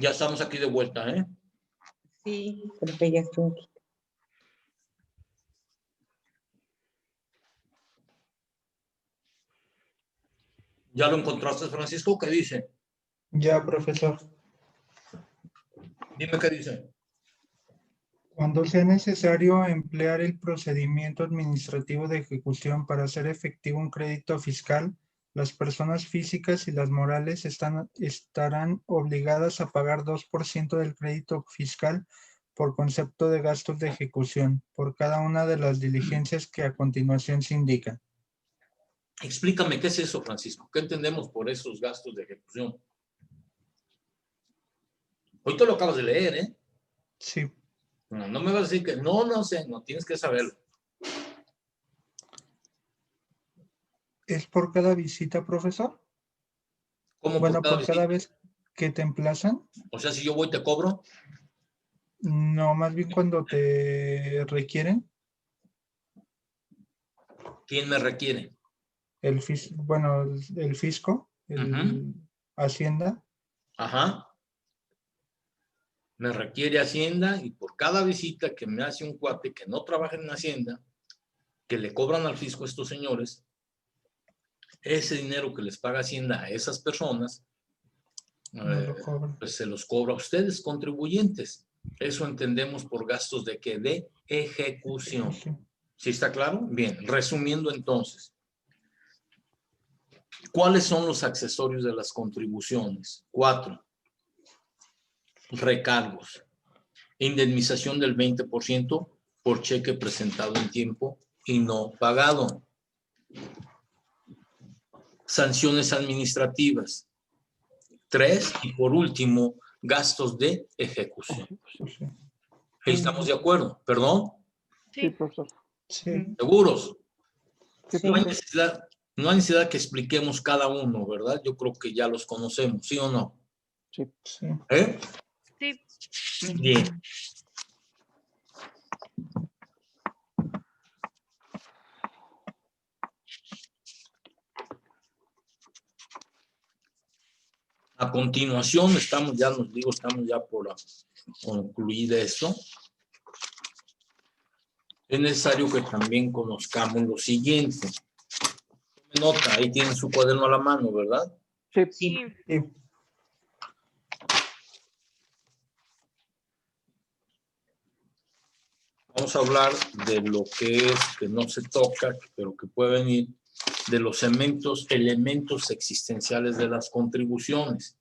Ya estamos aquí de vuelta, ¿eh? Sí, creo que ya estoy. ¿Ya lo encontraste, Francisco? ¿Qué dice? Ya, profesor. Dime qué dice. Cuando sea necesario emplear el procedimiento administrativo de ejecución para hacer efectivo un crédito fiscal, las personas físicas y las morales estarán obligadas a pagar 2% del crédito fiscal por concepto de gastos de ejecución, por cada una de las diligencias que a continuación se indican. Explícame qué es eso, Francisco. ¿Qué entendemos por esos gastos de ejecución? Hoy te lo acabas de leer, ¿eh? Sí. No me vas a decir que no sé, no tienes que saberlo. ¿Es por cada visita, profesor? ¿Cómo Bueno, por por cada visita? vez que te emplazan. O sea, si yo voy, te cobro. No, más bien cuando te requieren. ¿Quién me requiere? El fisco, Hacienda. Ajá. Me requiere Hacienda y por cada visita que me hace un cuate que no trabaja en Hacienda, que le cobran al fisco a estos señores, ese dinero que les paga Hacienda a esas personas, No lo cobran. pues se los cobra a ustedes, contribuyentes. Eso entendemos por gastos de ¿qué? De ejecución. ¿Sí está claro? Bien, resumiendo entonces. ¿Cuáles son los accesorios de las contribuciones? 4. Recargos. Indemnización del 20% por cheque presentado en tiempo y no pagado. Sanciones administrativas. 3. Y por último, gastos de ejecución. ¿Estamos de acuerdo? ¿Perdón? Sí, profesor. Sí. ¿Seguros? Sí, No hay profesor. necesidad que expliquemos cada uno, ¿verdad? Yo creo que ya los conocemos, ¿sí o no? Sí. Sí. ¿Eh? Sí. Bien. A continuación, estamos ya por concluir esto. Es necesario que también conozcamos lo siguiente. Nota, ahí tienen su cuaderno a la mano, ¿verdad? Sí. Sí. Sí. Vamos a hablar de lo que no se toca, pero que puede venir de los elementos existenciales de las contribuciones.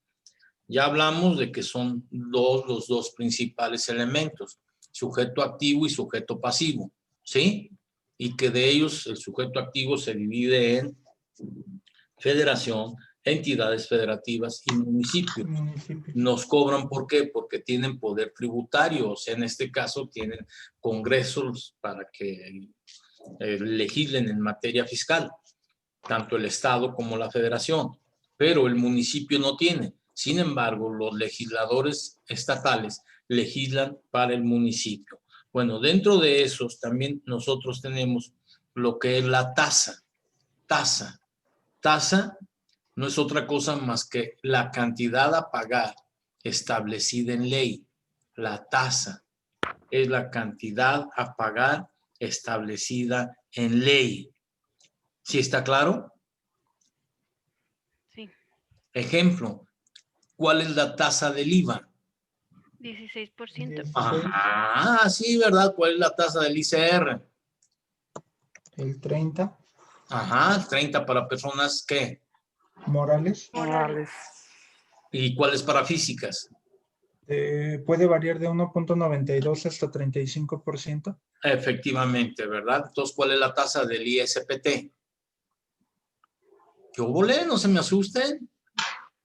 Ya hablamos de que son los dos principales elementos, sujeto activo y sujeto pasivo, ¿sí? Y que de ellos el sujeto activo se divide en federación, entidades federativas y municipios. Nos cobran, ¿por qué? Porque tienen poder tributario, o sea, en este caso tienen congresos para que legislen en materia fiscal, tanto el Estado como la Federación, pero el municipio no tiene. Sin embargo, los legisladores estatales legislan para el municipio. Bueno, dentro de esos también nosotros tenemos lo que es la tasa. Tasa no es otra cosa más que la cantidad a pagar establecida en ley. La tasa es la cantidad a pagar establecida en ley. ¿Sí está claro? Sí. Ejemplo, ¿cuál es la tasa del IVA? 16%. Ah, sí, ¿verdad? ¿Cuál es la tasa del ICR? El 30. Ajá, 30 para personas, ¿qué? Morales. Morales. ¿Y cuál es para físicas? Puede variar de 1.92 hasta 35%. Efectivamente, ¿verdad? Entonces, ¿cuál es la tasa del ISPT? ¿Qué obole? No se me asusten.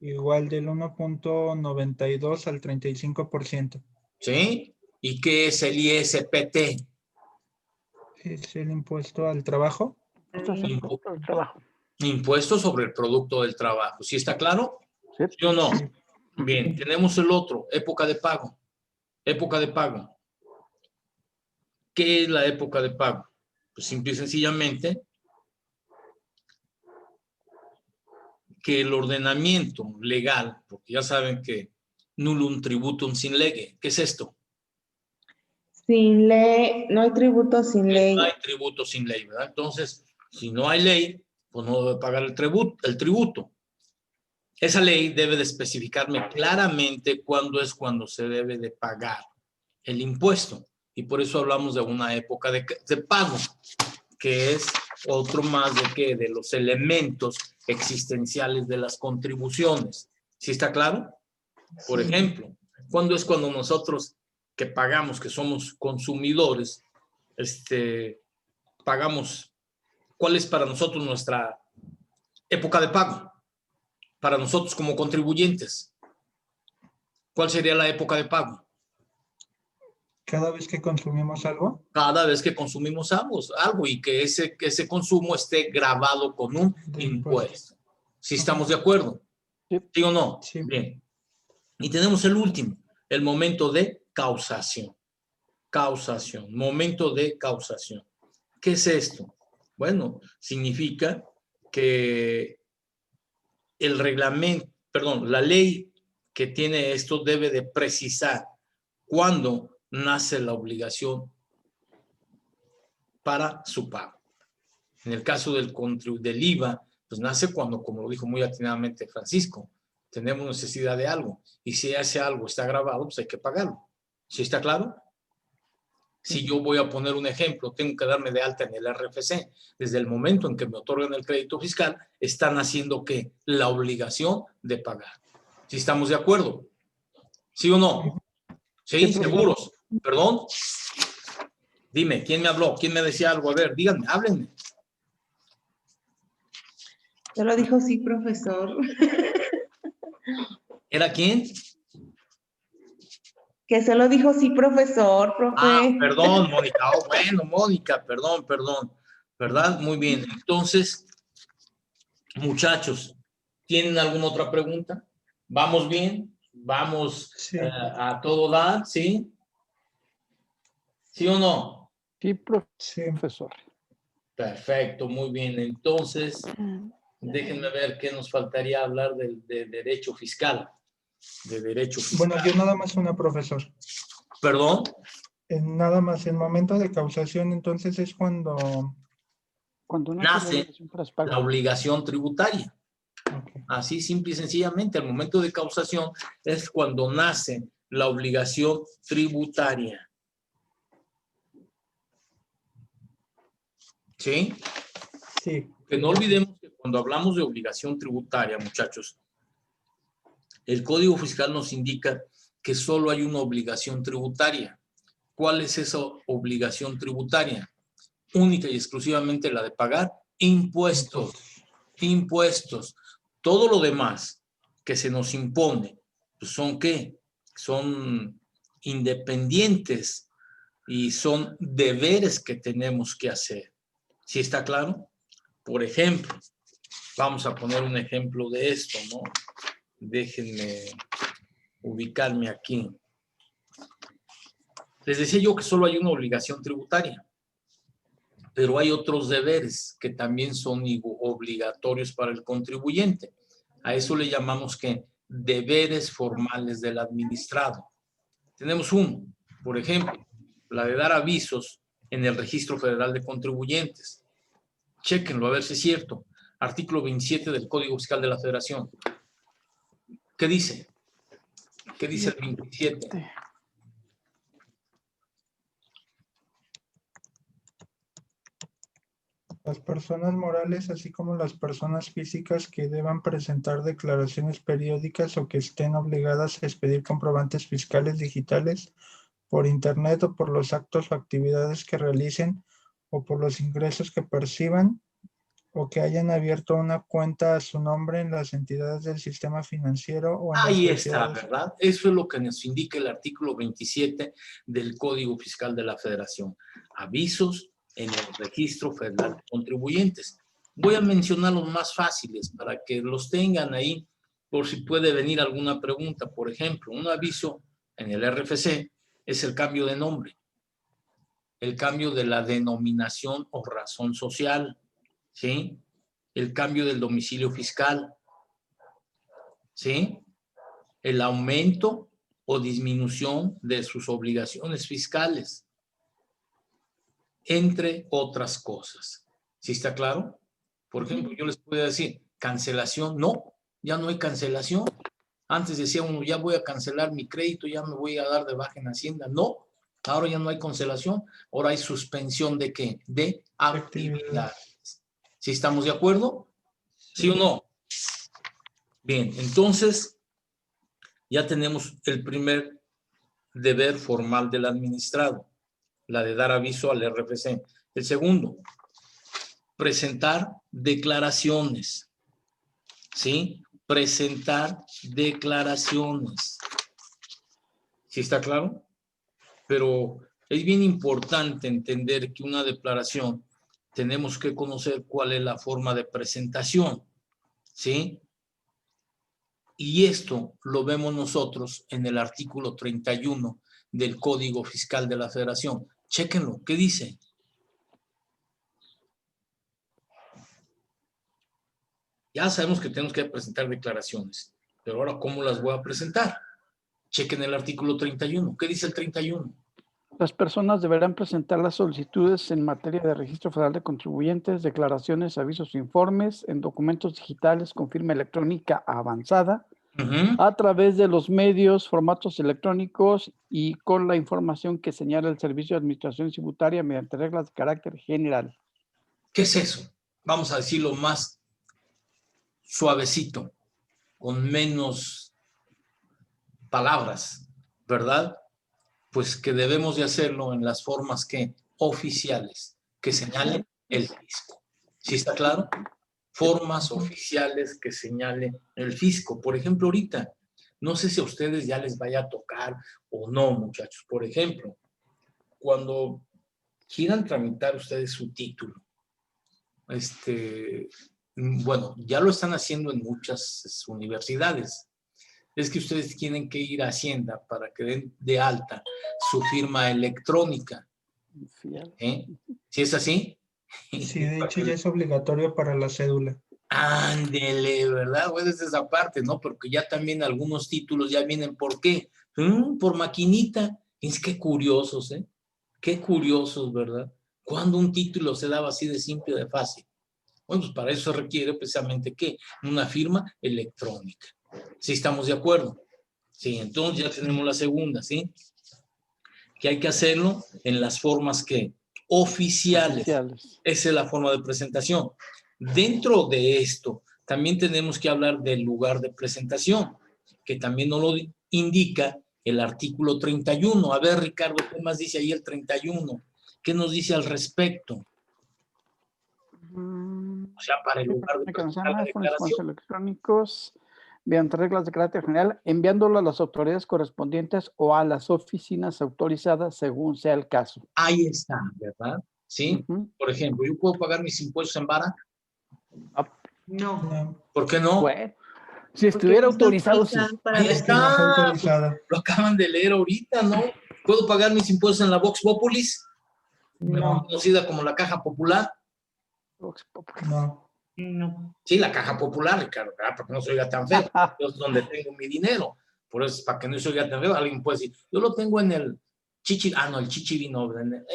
Igual del 1.92 al 35%. ¿Sí? ¿Y qué es el ISPT? Es el impuesto al trabajo. Esto es el producto del trabajo. Impuesto sobre el producto del trabajo. ¿Sí está claro? Sí. ¿Sí o no? Sí. Bien, tenemos el otro, época de pago. Época de pago. ¿Qué es la época de pago? Pues simple y sencillamente que el ordenamiento legal, porque ya saben que nullum tributum sin lege. ¿Qué es esto? Sin ley, no hay tributo sin ley. No hay tributo sin ley, ¿verdad? Entonces, si no hay ley, pues no debe pagar el tributo. Esa ley debe de especificarme claramente cuándo se debe de pagar el impuesto. Y por eso hablamos de una época de pago, que es otro más de los elementos existenciales de las contribuciones. ¿Sí está claro? Por ejemplo, ¿cuándo es cuando nosotros que pagamos, que somos consumidores, pagamos? ¿Cuál es para nosotros nuestra época de pago? Para nosotros como contribuyentes, ¿cuál sería la época de pago? Cada vez que consumimos algo. Cada vez que consumimos algo y que ese consumo esté grabado con un impuesto. ¿Sí estamos de acuerdo? ¿Sí o no? Sí. Bien. Y tenemos el último, el momento de causación. Causación, momento de causación. ¿Qué es esto? Bueno, significa que el reglamento, la ley que tiene esto debe de precisar cuándo nace la obligación para su pago. En el caso del IVA, pues nace cuando, como lo dijo muy atinadamente Francisco, tenemos necesidad de algo. Y si ese algo está grabado, pues hay que pagarlo. ¿Sí está claro? Si yo voy a poner un ejemplo, tengo que darme de alta en el RFC. Desde el momento en que me otorgan el crédito fiscal, están haciendo ¿qué? La obligación de pagar. ¿Sí estamos de acuerdo? ¿Sí o no? ¿Sí? ¿Seguros? ¿Perdón? Dime, ¿quién me habló? ¿Quién me decía algo? A ver, díganme, háblenme. Solo dijo sí, profesor. ¿Era quién? Que solo dijo sí, profesor, profe. Ah, perdón, Mónica. Oh, bueno, Mónica, perdón. ¿Verdad? Muy bien. Entonces, muchachos, ¿tienen alguna otra pregunta? ¿Vamos bien? ¿Vamos Sí. a todo dar? ¿Sí? ¿Sí o no? Sí, Sí. profesor. Perfecto, muy bien. Entonces, déjenme ver qué nos faltaría hablar de derecho fiscal. De derecho fiscal. Bueno, yo nada más una, profesor. ¿Perdón? Nada más, en momento de causación, entonces es cuando nace la obligación tributaria. Okay. Así simple y sencillamente, el momento de causación es cuando nace la obligación tributaria. ¿Sí? Sí. Que no olvidemos que cuando hablamos de obligación tributaria, muchachos, el Código Fiscal nos indica que solo hay una obligación tributaria. ¿Cuál es esa obligación tributaria? Única y exclusivamente la de pagar impuestos. Impuestos. Todo lo demás que se nos impone, pues ¿son qué? Son independientes y son deberes que tenemos que hacer. ¿Sí está claro? Por ejemplo, vamos a poner un ejemplo de esto, ¿no? Déjenme ubicarme aquí. Les decía yo que solo hay una obligación tributaria, pero hay otros deberes que también son obligatorios para el contribuyente. A eso le llamamos que deberes formales del administrado. Tenemos uno, por ejemplo, la de dar avisos en el Registro Federal de Contribuyentes. Chéquenlo a ver si es cierto. Artículo 27 del Código Fiscal de la Federación. ¿Qué dice? ¿Qué dice el 27? Las personas morales, así como las personas físicas que deban presentar declaraciones periódicas o que estén obligadas a expedir comprobantes fiscales digitales por Internet o por los actos o actividades que realicen o por los ingresos que perciban o que hayan abierto una cuenta a su nombre en las entidades del sistema financiero o en Ahí las está, sociedades. ¿verdad? Eso es lo que nos indica el artículo 27 del Código Fiscal de la Federación. Avisos en el Registro Federal de Contribuyentes. Voy a mencionar los más fáciles para que los tengan ahí por si puede venir alguna pregunta. Por ejemplo, un aviso en el RFC es el cambio de nombre, el cambio de la denominación o razón social, ¿sí? El cambio del domicilio fiscal, ¿sí? el aumento o disminución de sus obligaciones fiscales, entre otras cosas. ¿Sí está claro? Por ejemplo, yo les puedo decir, cancelación, no, ya no hay cancelación. Antes decía uno, ya voy a cancelar mi crédito, ya me voy a dar de baja en Hacienda. No, ahora ya no hay cancelación, ahora hay suspensión ¿de qué? De actividades. ¿Sí estamos de acuerdo? ¿Sí o no? Bien, entonces ya tenemos el primer deber formal del administrado, la de dar aviso al RFC. El segundo, presentar declaraciones, ¿sí? Presentar declaraciones. ¿Sí está claro? Pero es bien importante entender que una declaración tenemos que conocer cuál es la forma de presentación, ¿sí? Y esto lo vemos nosotros en el artículo 31 del Código Fiscal de la Federación. Chéquenlo, ¿qué dice? Ya sabemos que tenemos que presentar declaraciones, pero ahora, ¿cómo las voy a presentar? Chequen el artículo 31. ¿Qué dice el 31? Las personas deberán presentar las solicitudes en materia de registro federal de contribuyentes, declaraciones, avisos, informes en documentos digitales con firma electrónica avanzada a través de los medios, formatos electrónicos y con la información que señala el Servicio de Administración Tributaria mediante reglas de carácter general. ¿Qué es eso? Vamos a decirlo más suavecito, con menos palabras, ¿verdad? Pues que debemos de hacerlo en las formas que oficiales, que señale el fisco. ¿Sí está claro? Formas oficiales que señale el fisco. Por ejemplo, ahorita, no sé si a ustedes ya les vaya a tocar o no, muchachos. Por ejemplo, cuando quieran tramitar ustedes su título, bueno, ya lo están haciendo en muchas universidades. Es que ustedes tienen que ir a Hacienda para que den de alta su firma electrónica. ¿Sí es así? Sí, de hecho ya es obligatorio para la cédula. Ándele, ¿verdad? Bueno, es esa parte, ¿no? Porque ya también algunos títulos ya vienen, ¿por qué? Por maquinita. Es que curiosos, ¿eh? Qué curiosos, ¿verdad? Cuando un título se daba así de simple, de fácil. Bueno, pues para eso se requiere precisamente, ¿qué? Una firma electrónica. ¿Sí estamos de acuerdo? Sí, entonces ya tenemos la segunda, ¿sí? Que hay que hacerlo en las formas que oficiales. Esa es la forma de presentación. Dentro de esto, también tenemos que hablar del lugar de presentación, que también nos lo indica el artículo 31. A ver, Ricardo, ¿qué más dice ahí el 31? ¿Qué nos dice al respecto? O sea, para el lugar de presentar la declaración. Electrónicos mediante reglas de carácter general, enviándolo a las autoridades correspondientes o a las oficinas autorizadas según sea el caso. Ahí está, ¿verdad? ¿Sí? Por ejemplo, ¿yo puedo pagar mis impuestos en vara? No. ¿Por qué no? Bueno, si estuviera autorizado, sí. Ahí está. Lo acaban de leer ahorita, ¿no? ¿Puedo pagar mis impuestos en la Vox Populis? No. Conocida como la Caja Popular. No. No. Sí, la Caja Popular, Ricardo, para que no se oiga tan feo. Yo es donde tengo mi dinero. Por eso, para que no se oiga tan feo, alguien puede decir, yo lo tengo en el el Chichiri no, en el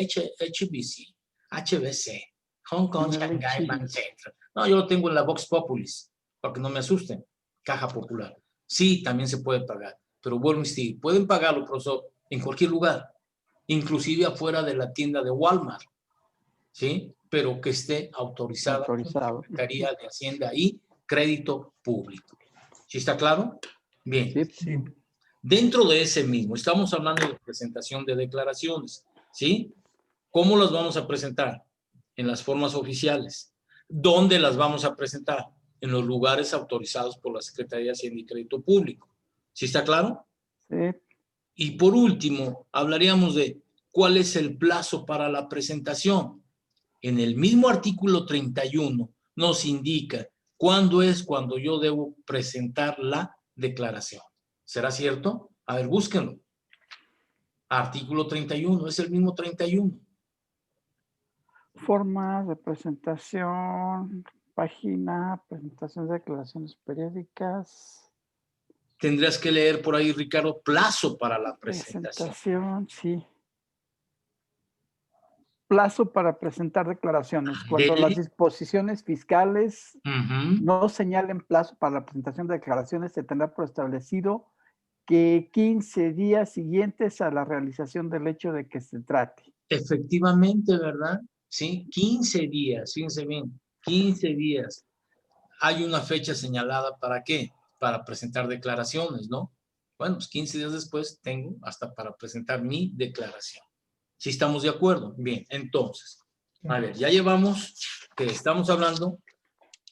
HBC, Hong Kong, Shanghai, Bank Central. No, yo lo tengo en la Vox Populis, para que no me asusten. Caja Popular. Sí, también se puede pagar, pero vuelvo a insistir, pueden pagarlo, profesor, en cualquier lugar, inclusive afuera de la tienda de Walmart, ¿sí? Pero que esté autorizada por la Secretaría de Hacienda y Crédito Público. ¿Sí está claro? Bien. Sí. Dentro de ese mismo, estamos hablando de presentación de declaraciones, ¿sí? ¿Cómo las vamos a presentar? En las formas oficiales. ¿Dónde las vamos a presentar? En los lugares autorizados por la Secretaría de Hacienda y Crédito Público. ¿Sí está claro? Sí. Y por último, hablaríamos de cuál es el plazo para la presentación. En el mismo artículo 31 nos indica cuándo es cuando yo debo presentar la declaración. ¿Será cierto? A ver, búsquenlo. Artículo 31, es el mismo 31. Formas de presentación, página, presentación de declaraciones periódicas. Tendrías que leer por ahí, Ricardo, plazo para la presentación. Presentación, sí. Plazo para presentar declaraciones. Cuando Ándele. las disposiciones fiscales Ujú. no señalen plazo para la presentación de declaraciones, se tendrá por establecido que 15 días siguientes a la realización del hecho de que se trate. Efectivamente, ¿verdad? Sí, 15 días, fíjense bien, 15 días. Hay una fecha señalada para qué, para presentar declaraciones, ¿no? Bueno, pues 15 días después tengo hasta para presentar mi declaración. ¿Sí estamos de acuerdo? Bien, entonces, a ver, ya llevamos que estamos hablando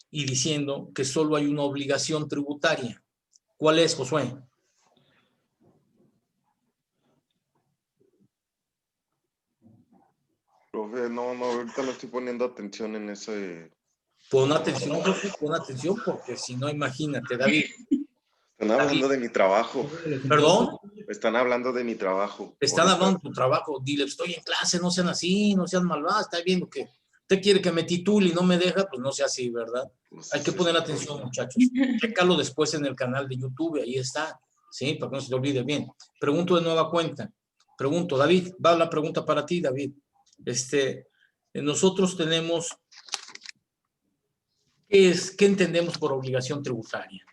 y diciendo que solo hay una obligación tributaria. ¿Cuál es, Josué? Profe, no, ahorita no estoy poniendo atención en ese. Pon atención, Josué, pon atención, porque si no, imagínate, David. Están hablando de mi trabajo. ¿Perdón? Están hablando de mi trabajo. Están ahorita. hablando de tu trabajo. Dile, estoy en clase, no sean así, no sean malvadas. Está viendo que usted quiere que me titule y no me deja, pues no sea así, ¿verdad? Pues Hay que ese poner es el atención, problema. muchachos. Chécalo después en el canal de YouTube, ahí está. ¿Sí? Para que no se te olvide bien. Pregunto de nueva cuenta. Pregunto, David, va la pregunta para ti, David. Nosotros tenemos, ¿qué entendemos por obligación tributaria?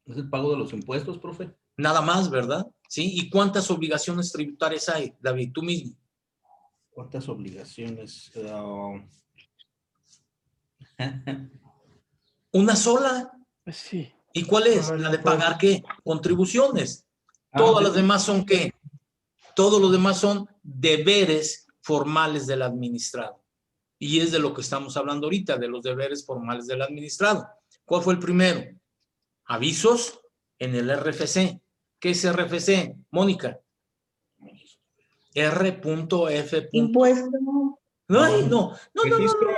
¿Es el pago de los impuestos, profe? Nada más, ¿verdad? ¿Sí? ¿Y cuántas obligaciones tributarias hay, David? Tú mismo. ¿Cuántas obligaciones? Una sola. Pues sí. ¿Y cuál es? Pagar La de pagar impuestos. ¿qué? Contribuciones. Todas las demás son ¿qué? Todos los demás son deberes formales del administrado. Y es de lo que estamos hablando ahorita, de los deberes formales del administrado. ¿Cuál fue el primero? Avisos en el RFC. ¿Qué es RFC? Mónica. R.F. Impuesto. Ay, no. Registro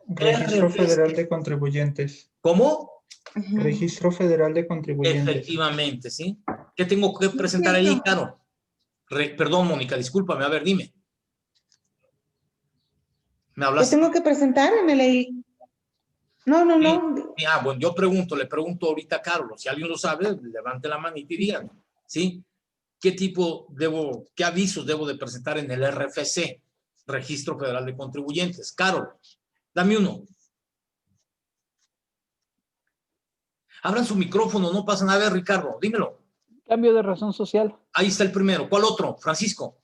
RFC. Federal de Contribuyentes. ¿Cómo? Ajá. Registro Federal de Contribuyentes. Efectivamente, ¿sí? ¿Qué tengo que presentar ahí, Caro? Perdón, Mónica, discúlpame. A ver, dime. ¿Me ¿Qué hablas? tengo que presentar en el... No. Bueno, yo le pregunto ahorita a Carlos. Si alguien lo sabe, levante la mano y diga, ¿sí? ¿Qué avisos debo de presentar en el RFC, Registro Federal de Contribuyentes? Carol, dame uno. Abran su micrófono, no pasa nada. A ver, Ricardo, dímelo. Cambio de razón social. Ahí está el primero. ¿Cuál otro? Francisco.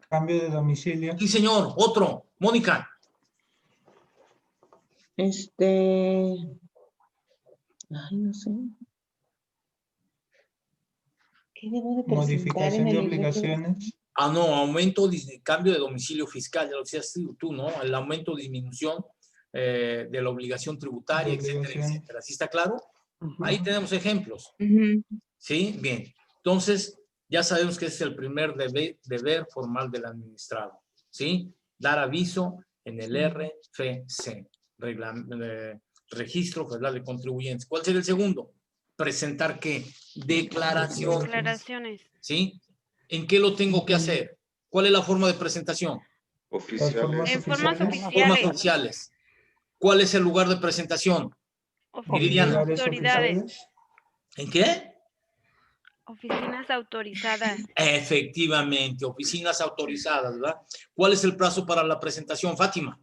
Cambio de domicilio. Sí, señor. Otro. Mónica. Ay, no sé. ¿Qué debo de presentar Modificación en de el obligaciones. Aumento, cambio de domicilio fiscal, ya lo decías tú, ¿no? El aumento o disminución de la obligación tributaria, etcétera, etcétera. ¿Sí está claro? Ahí tenemos ejemplos. ¿Sí? Bien. Entonces, ya sabemos que ese es el primer deber formal del administrado. ¿Sí? Dar aviso en el RFC, Registro Federal de Contribuyentes. ¿Cuál sería el segundo? Presentar ¿qué? Declaraciones. Declaraciones. ¿Sí? ¿En qué lo tengo que hacer? ¿Cuál es la forma de presentación? Las formas Oficiales. En formas oficiales. Formas oficiales. oficiales. ¿Cuál es el lugar de presentación? Viridiana. Lugares Autoridades. oficiales. ¿En qué? Oficinas autorizadas. Efectivamente, oficinas autorizadas, ¿verdad? ¿Cuál es el plazo para la presentación, Fátima?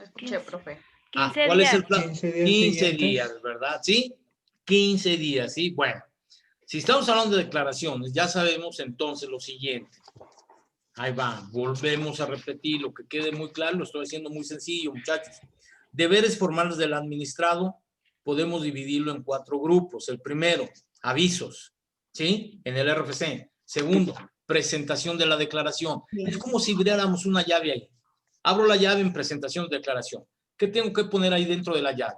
Escuché, profe. 15 ¿Cuál es días. el plazo? 15 días 15 siguientes. días, ¿verdad? ¿Sí? 15 días, ¿sí? Bueno, si estamos hablando de declaraciones, ya sabemos entonces lo siguiente. Ahí va, volvemos a repetir, lo que quede muy claro, lo estoy haciendo muy sencillo, muchachos. Deberes formales del administrado, podemos dividirlo en 4 grupos. El primero, avisos, ¿sí? En el RFC. Segundo, presentación de la declaración. Es como si abriéramos una llave ahí. Abro la llave en presentación de declaración. ¿Qué tengo que poner ahí dentro de la llave?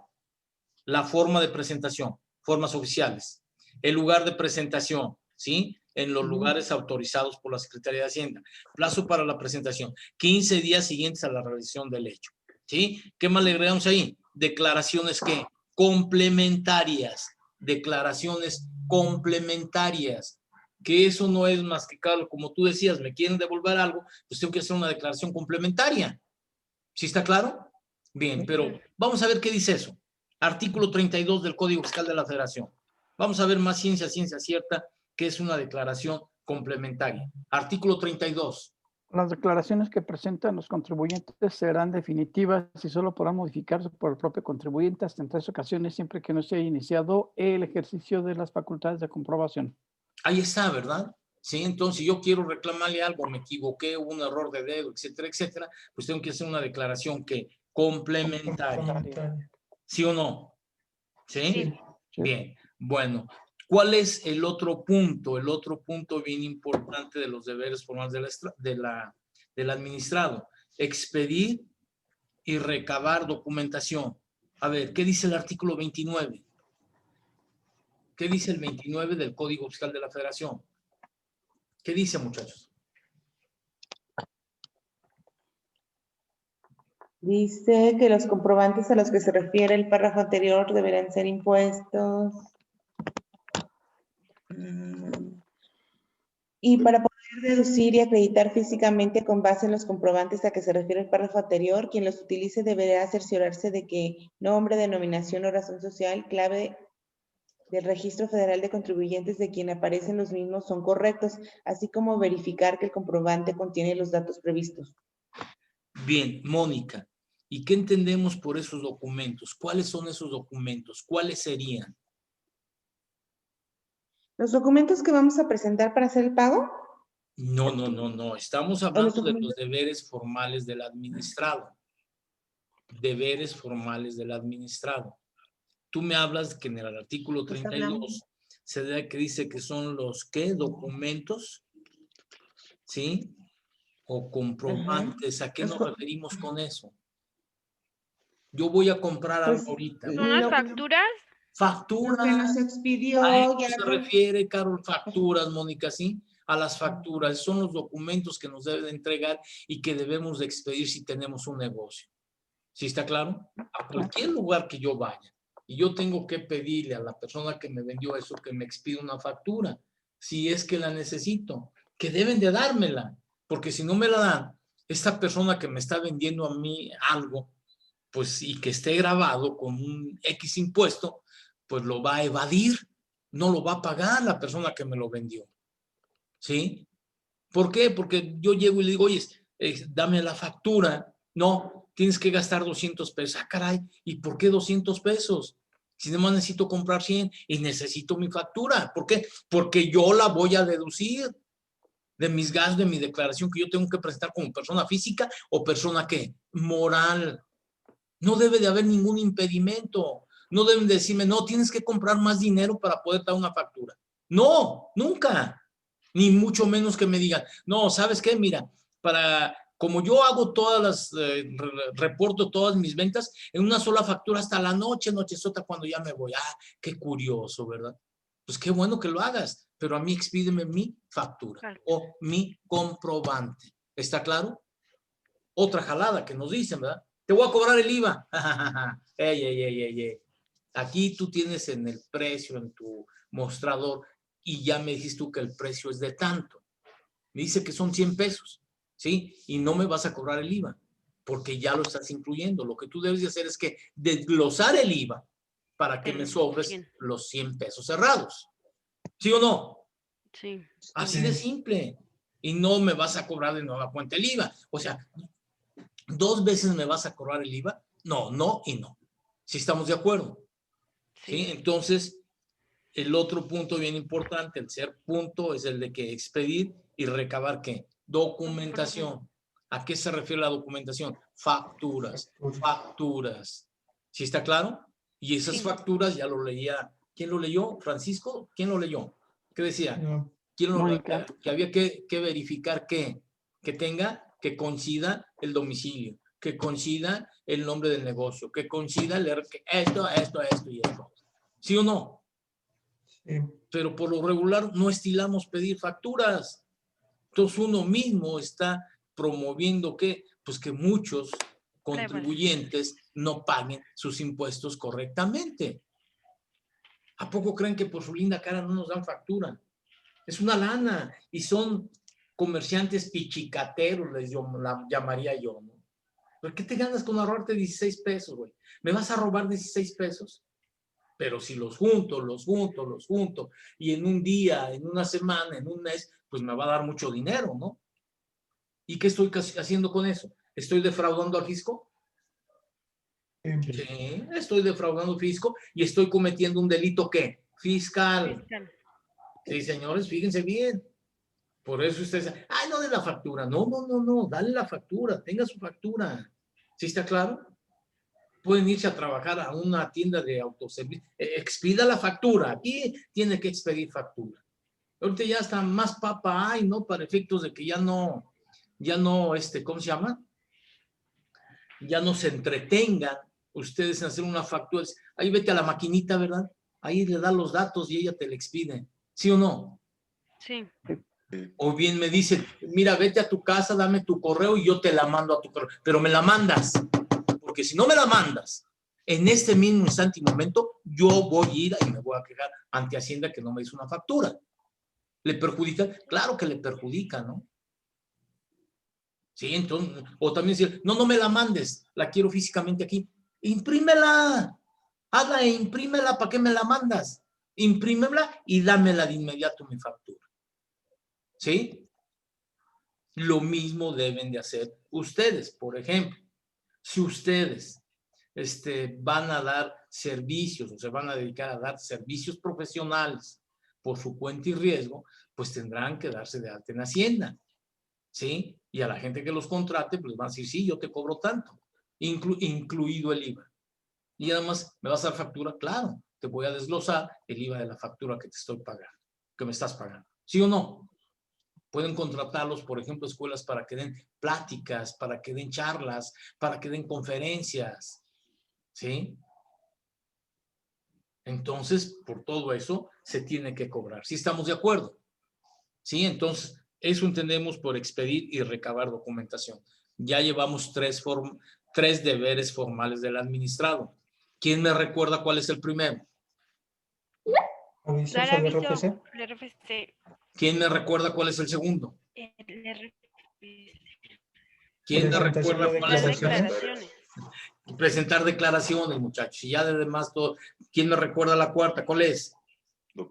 La forma de presentación, formas oficiales. El lugar de presentación, ¿sí? En los lugares autorizados por la Secretaría de Hacienda. Plazo para la presentación, 15 días siguientes a la realización del hecho, ¿sí? ¿Qué más le agregamos ahí? Declaraciones ¿qué? Complementarias. Declaraciones complementarias. Que eso no es más que, claro, como tú decías, me quieren devolver algo, pues tengo que hacer una declaración complementaria. ¿Sí está claro? Bien, pero vamos a ver qué dice eso. Artículo 32 del Código Fiscal de la Federación. Vamos a ver más ciencia cierta, que es una declaración complementaria. Artículo 32. Las declaraciones que presentan los contribuyentes serán definitivas y solo podrán modificarse por el propio contribuyente hasta en 3 ocasiones, siempre que no se haya iniciado el ejercicio de las facultades de comprobación. Ahí está, ¿verdad? Sí, entonces si yo quiero reclamarle algo, me equivoqué, hubo un error de dedo, etcétera, etcétera, pues tengo que hacer una declaración que complementaria. ¿Sí o no? ¿Sí? Sí. Bien, bueno. ¿Cuál es el otro punto? El otro punto bien importante de los deberes formales del administrado. Expedir y recabar documentación. A ver, ¿qué dice el artículo 29? ¿Qué dice el 29 del Código Fiscal de la Federación? ¿Qué dice, muchachos? Dice que los comprobantes a los que se refiere el párrafo anterior deberán ser impuestos. Y para poder deducir y acreditar físicamente con base en los comprobantes a que se refiere el párrafo anterior, quien los utilice deberá cerciorarse de que nombre, denominación o razón social clave del Registro Federal de Contribuyentes de quien aparecen los mismos son correctos, así como verificar que el comprobante contiene los datos previstos. Bien, Mónica, ¿y qué entendemos por esos documentos? ¿Cuáles son esos documentos? ¿Cuáles serían? ¿Los documentos que vamos a presentar para hacer el pago? No. Estamos hablando de los deberes formales del administrado. Deberes formales del administrado. Tú me hablas que en el artículo 32 se da que dice que son los ¿qué? Documentos, ¿sí? O comprobantes. ¿A qué nos referimos con eso? Yo voy a comprar algo ahorita. ¿Son las facturas? Facturas. Lo que nos expidió. A eso se refiere, Carol, facturas, Mónica, ¿sí? A las facturas. Son los documentos que nos deben entregar y que debemos de expedir si tenemos un negocio. ¿Sí está claro? A cualquier lugar que yo vaya y yo tengo que pedirle a la persona que me vendió eso que me expida una factura, si es que la necesito, que deben de dármela, porque si no me la dan, esta persona que me está vendiendo a mí algo, pues y que esté grabado con un X impuesto, pues lo va a evadir, no lo va a pagar la persona que me lo vendió. ¿Sí? ¿Por qué? Porque yo llego y le digo, oye, dame la factura. No, tienes que gastar 200 pesos. Ah, caray, ¿y por qué 200 pesos? Si nomás necesito comprar 100 y necesito mi factura. ¿Por qué? Porque yo la voy a deducir de mis gastos, de mi declaración que yo tengo que presentar como persona física o persona, ¿qué? Moral. No debe de haber ningún impedimento. No deben de decirme, no, tienes que comprar más dinero para poder dar una factura. No, nunca. Ni mucho menos que me digan, no, ¿sabes qué? Mira, como yo hago todas las, reporto todas mis ventas en una sola factura hasta la nochezota cuando ya me voy. Ah, qué curioso, ¿verdad? Pues qué bueno que lo hagas, pero a mí expídeme mi factura o mi comprobante. ¿Está claro? Otra jalada que nos dicen, ¿verdad? Te voy a cobrar el IVA. Ey. Aquí tú tienes en el precio, en tu mostrador, y ya me dijiste tú que el precio es de tanto. Me dice que son 100 pesos, ¿sí? Y no me vas a cobrar el IVA, porque ya lo estás incluyendo. Lo que tú debes de hacer es que desglosar el IVA para que me sobres los 100 pesos cerrados. ¿Sí o no? Sí. Así de simple. Y no me vas a cobrar de nueva cuenta el IVA. O sea, 2 veces me vas a cobrar el IVA. No y no. ¿Sí estamos de acuerdo? ¿Sí? Entonces, el otro punto bien importante, el tercer punto, es el de que expedir y recabar, ¿qué? Documentación. ¿A qué se refiere la documentación? Facturas. ¿Sí está claro? Y esas facturas ya lo leía. ¿Quién lo leyó? ¿Francisco? ¿Quién lo leyó? ¿Qué decía? No. ¿Quién lo leyó? Que había que verificar que que coincida el domicilio, que coincida el nombre del negocio, que coincida esto y esto. ¿Sí o no? Sí. Pero por lo regular no estilamos pedir facturas. Entonces uno mismo está promoviendo que muchos contribuyentes no paguen sus impuestos correctamente. ¿A poco creen que por su linda cara no nos dan factura? Es una lana y son comerciantes pichicateros, les llamaría yo, ¿no? ¿Pero qué te ganas con ahorrarte 16 pesos, güey? ¿Me vas a robar 16 pesos? Pero si los junto, y en un día, en una semana, en un mes, pues me va a dar mucho dinero, ¿no? ¿Y qué estoy haciendo con eso? ¿Estoy defraudando al fisco? Sí, estoy defraudando al fisco y estoy cometiendo un delito, ¿qué? Fiscal. Sí, señores, fíjense bien. Por eso ustedes, ay, no de la factura. No, dale la factura, tenga su factura. ¿Sí está claro? Pueden irse a trabajar a una tienda de autoservicio. Expida la factura. Aquí tiene que expedir factura. Ahorita ya está más papa hay, ¿no? Para efectos de que ya no, ¿cómo se llama? Ya no se entretengan ustedes en hacer una factura. Ahí vete a la maquinita, ¿verdad? Ahí le da los datos y ella te la expide. ¿Sí o no? Sí. O bien me dicen, mira, vete a tu casa, dame tu correo y yo te la mando a tu correo. Pero me la mandas. Porque si no me la mandas, en este mismo instante y momento, yo voy a ir y me voy a quejar ante Hacienda que no me hizo una factura. ¿Le perjudica? Claro que le perjudica, ¿no? Sí, entonces, o también decir, no me la mandes, la quiero físicamente aquí. Imprímela, hazla e imprímela, ¿para qué me la mandas? Imprímela y dámela de inmediato mi factura. ¿Sí? Lo mismo deben de hacer ustedes, por ejemplo. Si ustedes van a dar servicios o se van a dedicar a dar servicios profesionales por su cuenta y riesgo, pues tendrán que darse de alta en Hacienda, ¿sí? Y a la gente que los contrate, pues les van a decir, sí, yo te cobro tanto, incluido el IVA. Y además, ¿me vas a dar factura? Claro, te voy a desglosar el IVA de la factura que te estoy pagando, que me estás pagando. ¿Sí o no? Pueden contratarlos, por ejemplo, escuelas para que den pláticas, para que den charlas, para que den conferencias, ¿sí? Entonces, por todo eso, se tiene que cobrar. ¿Sí estamos de acuerdo? ¿Sí? Entonces, eso entendemos por expedir y recabar documentación. Ya llevamos tres deberes formales del administrado. ¿Quién me recuerda cuál es el primero? ¿Avisos Dar al aviso RFC? al RFC. ¿Quién me recuerda cuál es el segundo? El RFC. ¿Quién me Presentación recuerda de cuál es el declaraciones. Declaraciones. Presentar declaraciones, muchachos. Y ya de demás, todo. ¿Quién me recuerda la cuarta? ¿Cuál es?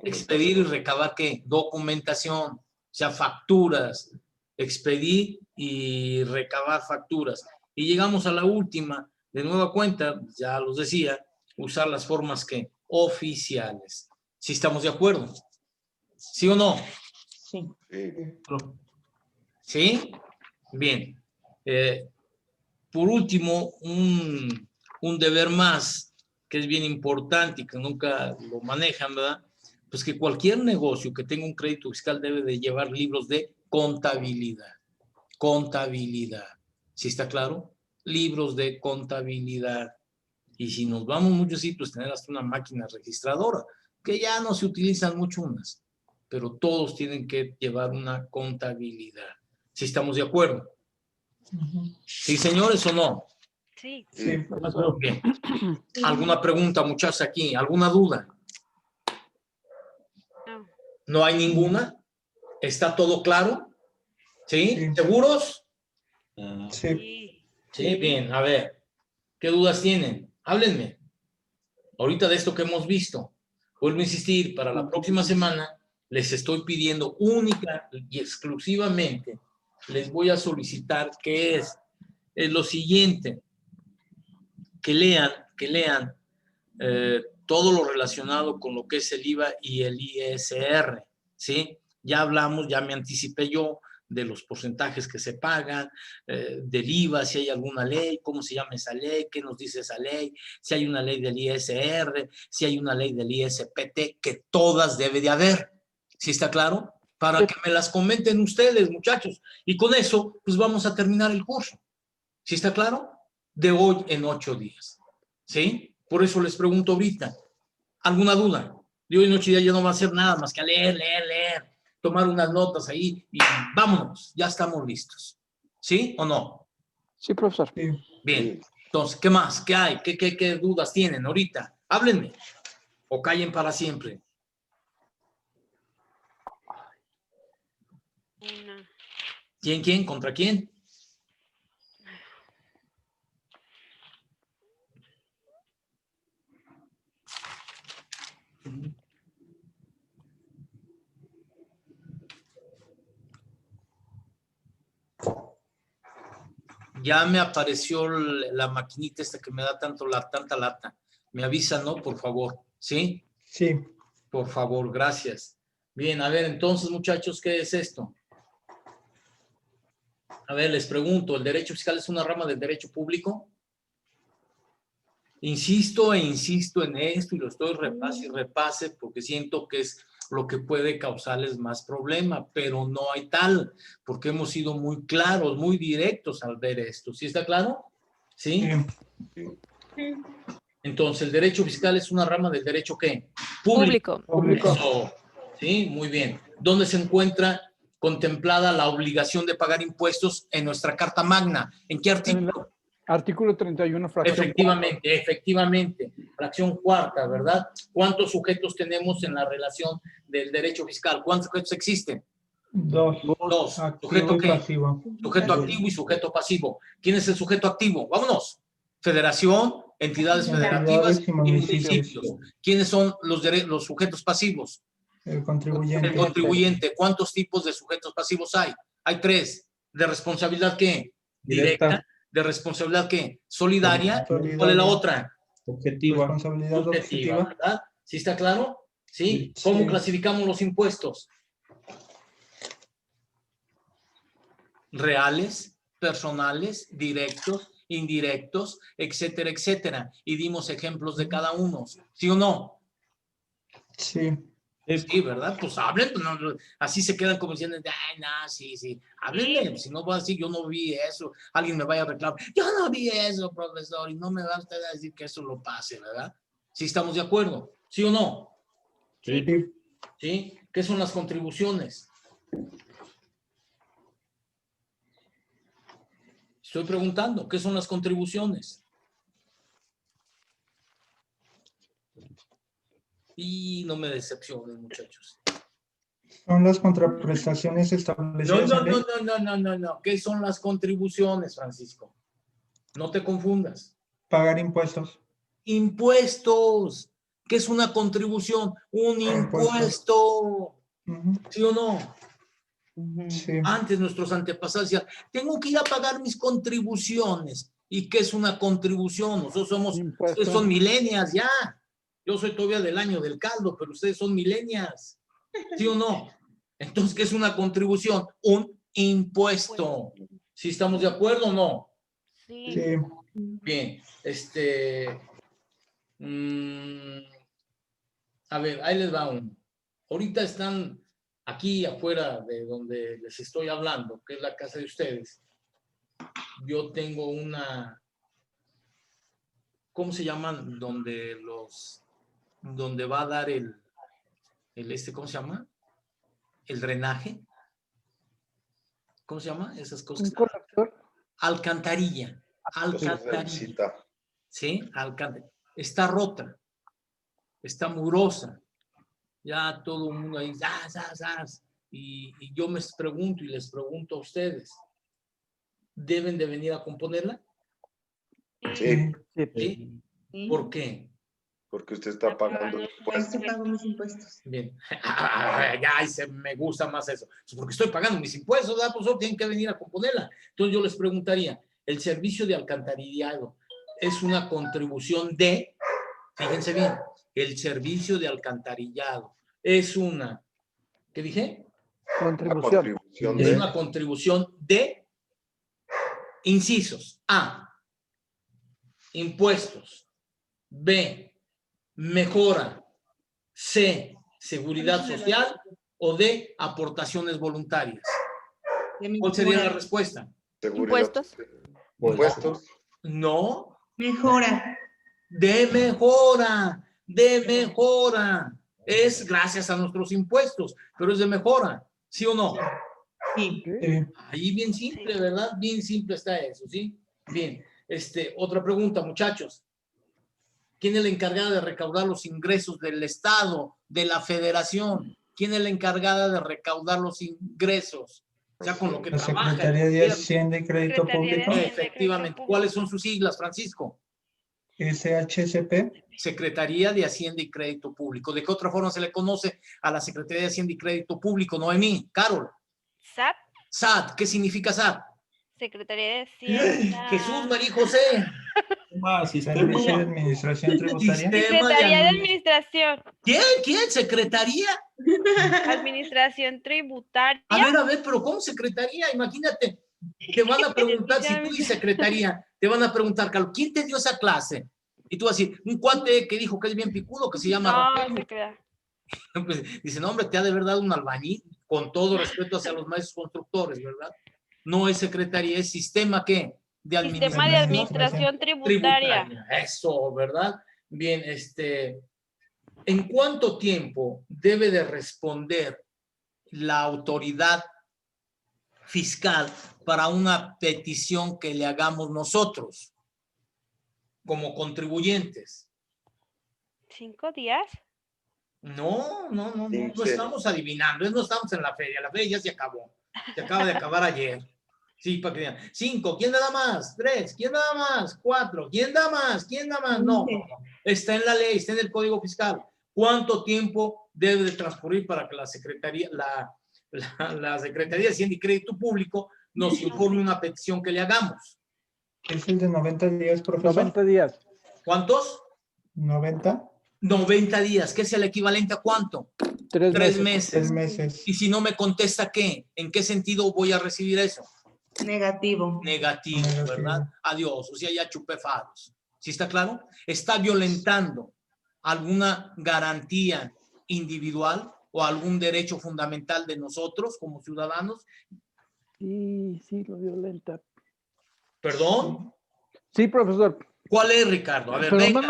Expedir y recabar, ¿qué? Documentación, o sea, facturas. Expedir y recabar facturas. Y llegamos a la última, de nueva cuenta, ya los decía, usar las formas que oficiales. ¿Sí estamos de acuerdo? ¿Sí o no? Sí. ¿Sí? Bien. Por último, un deber más que es bien importante y que nunca lo manejan, ¿verdad? Pues que cualquier negocio que tenga un crédito fiscal debe de llevar libros de contabilidad. Contabilidad. ¿Sí está claro? Libros de contabilidad. Y si nos vamos muchos sitios, tener hasta una máquina registradora, que ya no se utilizan mucho unas, pero todos tienen que llevar una contabilidad. ¿Sí estamos de acuerdo? ¿Sí, señores, o no? Sí. Sí. Bien. ¿Alguna pregunta, muchachos, aquí? ¿Alguna duda? No. ¿No hay ninguna? ¿Está todo claro? ¿Sí? Sí. ¿Seguros? Sí. Sí, bien. A ver, ¿qué dudas tienen? Háblenme. Ahorita de esto que hemos visto. Vuelvo a insistir, para la próxima semana les estoy pidiendo única y exclusivamente, les voy a solicitar que es lo siguiente, que lean todo lo relacionado con lo que es el IVA y el ISR, ¿sí? Ya hablamos, ya me anticipé yo de los porcentajes que se pagan, del IVA, si hay alguna ley, cómo se llama esa ley, qué nos dice esa ley, si hay una ley del ISR, si hay una ley del ISPT, que todas debe de haber. ¿Sí está claro? Para que me las comenten ustedes, muchachos. Y con eso, pues vamos a terminar el curso. ¿Sí está claro? De hoy en 8 días. ¿Sí? Por eso les pregunto ahorita. ¿Alguna duda? De hoy en 8 días ya no va a hacer nada más que leer, tomar unas notas ahí y vámonos, ya estamos listos. ¿Sí o no? Sí, profesor. Bien. Entonces, ¿qué más? ¿Qué hay? ¿Qué dudas tienen ahorita? Háblenme o callen para siempre. Una. ¿Quién? ¿Contra quién? Ya me apareció la maquinita esta que me da tanta lata. Me avisa, ¿no? Por favor. ¿Sí? Sí. Por favor, gracias. Bien, a ver, entonces, muchachos, ¿qué es esto? A ver, les pregunto, ¿el derecho fiscal es una rama del derecho público? Insisto e insisto en esto y lo estoy repase y repase porque siento que es lo que puede causarles más problema, pero no hay tal, porque hemos sido muy claros, muy directos al ver esto. ¿Sí está claro? ¿Sí? Entonces, ¿el derecho fiscal es una rama del derecho qué? Público. Eso. Sí, muy bien. ¿Dónde se encuentra contemplada la obligación de pagar impuestos en nuestra Carta Magna? ¿En qué artículo? Artículo 31, fracción Efectivamente, fracción cuarta, ¿verdad? ¿Cuántos sujetos tenemos en la relación del derecho fiscal? ¿Cuántos sujetos existen? Dos. Dos. Activo ¿Sujeto y qué? pasivo. Sujeto activo y sujeto pasivo. ¿Quién es el sujeto activo? Vámonos. Federación, entidades federativas y municipios. ¿Quiénes son los sujetos pasivos? El contribuyente. El contribuyente. ¿Cuántos tipos de sujetos pasivos hay? Hay 3. ¿De responsabilidad qué? Directa. ¿De responsabilidad qué? Solidaria. ¿Cuál es la otra? Objetiva. Responsabilidad objetiva. ¿Verdad? ¿Sí está claro? ¿Sí? ¿Cómo clasificamos los impuestos? Reales, personales, directos, indirectos, etcétera, etcétera. Y dimos ejemplos de cada uno. ¿Sí o no? Sí. Sí, ¿verdad? Pues hablen, pues no, así se quedan como diciendo, ay, no, sí, háblenle, si no voy a decir, yo no vi eso, alguien me vaya a reclamar, yo no vi eso, profesor, y no me va usted a decir que eso lo pase, ¿verdad? ¿Sí estamos de acuerdo? ¿Sí o no? Sí. ¿Sí? ¿Qué son las contribuciones? Estoy preguntando, ¿qué son las contribuciones? Y no me decepcionen, muchachos. Son las contraprestaciones establecidas en ley. No. ¿Qué son las contribuciones, Francisco? No te confundas. Pagar impuestos. Impuestos. ¿Qué es una contribución? Un impuesto. ¿Sí o no? Sí. Antes nuestros antepasados decían, tengo que ir a pagar mis contribuciones. ¿Y qué es una contribución? Ustedes son millennials ya. Yo soy todavía del año del caldo, pero ustedes son millennials. ¿Sí o no? Entonces, ¿qué es una contribución? Un impuesto. ¿Sí estamos de acuerdo o no? Sí. Bien, a ver, ahí les va uno. Ahorita están aquí afuera de donde les estoy hablando, que es la casa de ustedes. Yo tengo una, ¿cómo se llaman? Donde va a dar ¿cómo se llama? El drenaje. ¿Cómo se llama? Esas cosas. Un colector. Alcantarilla. ¿Sí? Alcantarilla. Está rota. Está murosa. Ya todo el mundo ahí, y yo me pregunto y les pregunto a ustedes, ¿deben de venir a componerla? Sí. ¿Sí? ¿Por qué? Porque usted está pagando Pues yo pago mis impuestos. Bien. Me gusta más eso. Porque estoy pagando mis impuestos, ¿verdad? Pues tienen que venir a componerla. Entonces yo les preguntaría, ¿el servicio de alcantarillado es una contribución de, fíjense bien, el servicio de alcantarillado es una, ¿qué dije? Contribución. Es una contribución de incisos. A, impuestos. B, mejora. C, seguridad social. O D, aportaciones voluntarias. ¿Cuál sería la respuesta? Impuestos. Impuestos. No. Mejora. De mejora. De mejora. Es gracias a nuestros impuestos, pero es de mejora. ¿Sí o no? Sí. Ahí bien simple, ¿verdad? Bien simple está eso, ¿sí? Bien. Otra pregunta, muchachos. ¿Quién es la encargada de recaudar los ingresos del Estado, de la Federación? ¿Quién es la encargada de recaudar los ingresos? O sea, con lo que La trabaja. Secretaría de Hacienda y Crédito Público. Efectivamente. ¿Cuáles son sus siglas, Francisco? SHCP. Secretaría de Hacienda y Crédito Público. ¿De qué otra forma se le conoce a la Secretaría de Hacienda y Crédito Público? Noemí, Carol. SAT, SAT, ¿qué significa SAT? Secretaría de Hacienda. Jesús, María José. Servicio de Administración Tributaria. Secretaría de Administración. ¿Quién? ¿Secretaría? Administración Tributaria. A ver, pero ¿cómo secretaría? Imagínate, te van a preguntar, si tú dices secretaría, te van a preguntar, Carlos, ¿quién te dio esa clase? Y tú vas a decir, un cuate que dijo que es bien picudo, que se llama No, Rafael. se crea. Pues, dice, no, hombre, te ha de haber dado un albañil, con todo respeto hacia los maestros constructores, ¿verdad? No es secretaría, es sistema, ¿qué? Sistema de Administración Tributaria. Eso, ¿verdad? Bien, ¿en cuánto tiempo debe de responder la autoridad fiscal para una petición que le hagamos nosotros como contribuyentes? 5 días. No Sí. estamos adivinando, no estamos en la feria ya se acabó, se acaba de acabar ayer. Sí, para que digan, 5, ¿quién da más? 3, ¿quién da más? 4, ¿quién da más? ¿Quién da más? No, está en la ley, está en el Código Fiscal. ¿Cuánto tiempo debe de transcurrir para que la Secretaría, la Secretaría de Hacienda y Crédito Público nos informe una petición que le hagamos? Es el de 90 días, profesor. 90 días. ¿Cuántos? 90. 90 días, ¿qué es el equivalente a cuánto? 3 3 meses. 3 meses. meses. Y si no me contesta, ¿qué? ¿En qué sentido voy a recibir eso? Negativo. Negativo, ¿verdad? Adiós, o sea, ya chupé faros. ¿Sí está claro? Está violentando alguna garantía individual o algún derecho fundamental de nosotros como ciudadanos. Sí, lo violenta. ¿Perdón? Sí, profesor. ¿Cuál es, Ricardo? A ver, Pero venga. no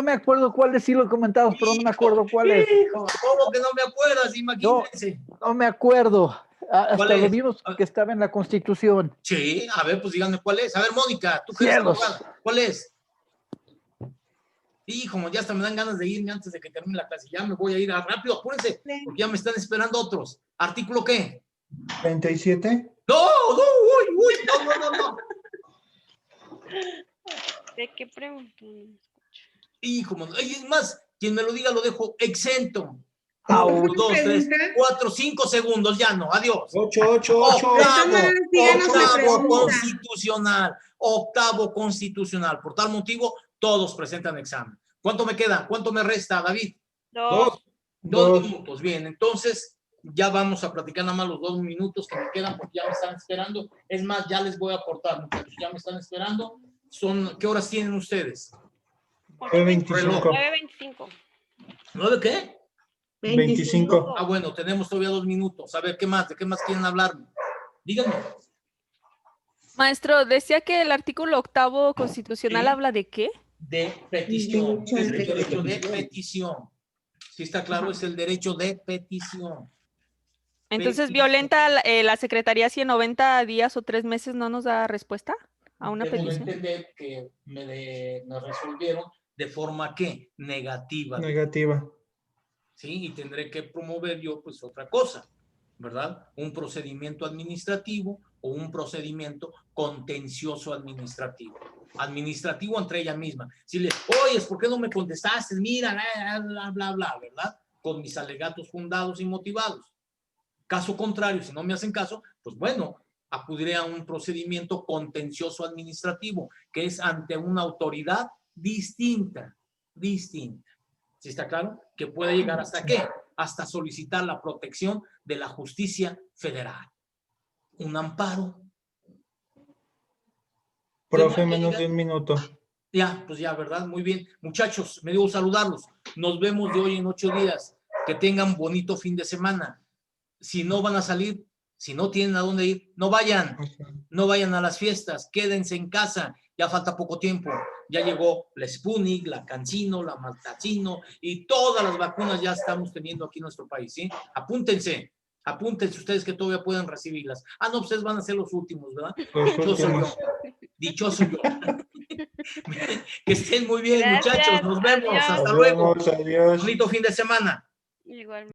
me acuerdo cuál es, sí lo comentamos, pero no me acuerdo cuál es. Hijo, ¿cómo que no me acuerdas? Imagínense. No me acuerdo. Hasta lo es? vimos que estaba en la Constitución. Sí, a ver, pues díganme cuál es. A ver, Mónica, tú que eres Cielos. abogada, ¿cuál es? Hijo, ya hasta me dan ganas de irme antes de que termine la clase. Ya me voy a ir rápido, apúrense, porque ya me están esperando otros. ¿Artículo qué? 37. No, uy, no. ¿De qué pregunto? Hijo, es más, quien me lo diga lo dejo exento. Au. 1, 2, 3, 4, 5 segundos, ya no, adiós. 8. Octavo constitucional. Por tal motivo, todos presentan examen. ¿Cuánto me queda? ¿Cuánto me resta, David? 2. 2 minutos. Bien, entonces ya vamos a platicar nada más los 2 minutos que me quedan porque ya me están esperando. Es más, ya les voy a cortar, muchachos. Ya me están esperando. ¿Qué horas tienen ustedes? 9:25. 9:25. ¿9 qué? 25. Ah, bueno, tenemos todavía 2 minutos. A ver, ¿qué más? ¿De qué más quieren hablarme? Díganme. Maestro, decía que el artículo 8º constitucional Sí. habla de qué? De petición. Derecho Es de el derecho de petición. ¿Sí está claro? Es el derecho de petición. Entonces, Petición. ¿violenta la Secretaría si en 90 días o 3 meses no nos da respuesta a una Debo de petición? entender que me resolvieron de forma ¿qué? Negativa. Negativa. ¿Sí? Y tendré que promover yo pues otra cosa, ¿verdad? Un procedimiento administrativo o un procedimiento contencioso administrativo. Administrativo entre ella misma. Si le, oye, ¿por qué no me contestaste? Mira, bla, ¿verdad? Con mis alegatos fundados y motivados. Caso contrario, si no me hacen caso, pues bueno, acudiré a un procedimiento contencioso administrativo, que es ante una autoridad distinta. ¿Sí está claro? Que puede llegar hasta qué? Hasta solicitar la protección de la justicia federal. Un amparo. Profe, menos de 1 minuto. Ya, pues ya, ¿verdad? Muy bien. Muchachos, me digo saludarlos. Nos vemos de hoy en 8 días. Que tengan bonito fin de semana. Si no van a salir, si no tienen a dónde ir, no vayan. No vayan a las fiestas. Quédense en casa. Ya falta poco tiempo. Ya llegó la Sputnik, la Cancino, la Maltacino y todas las vacunas ya estamos teniendo aquí en nuestro país, ¿sí? Apúntense ustedes que todavía pueden recibirlas. Ah, no, ustedes van a ser los últimos, ¿verdad? Dichoso yo. Que estén muy bien, Gracias, muchachos. Nos vemos. adiós. Hasta luego. Adiós. Bonito fin de semana. Igual.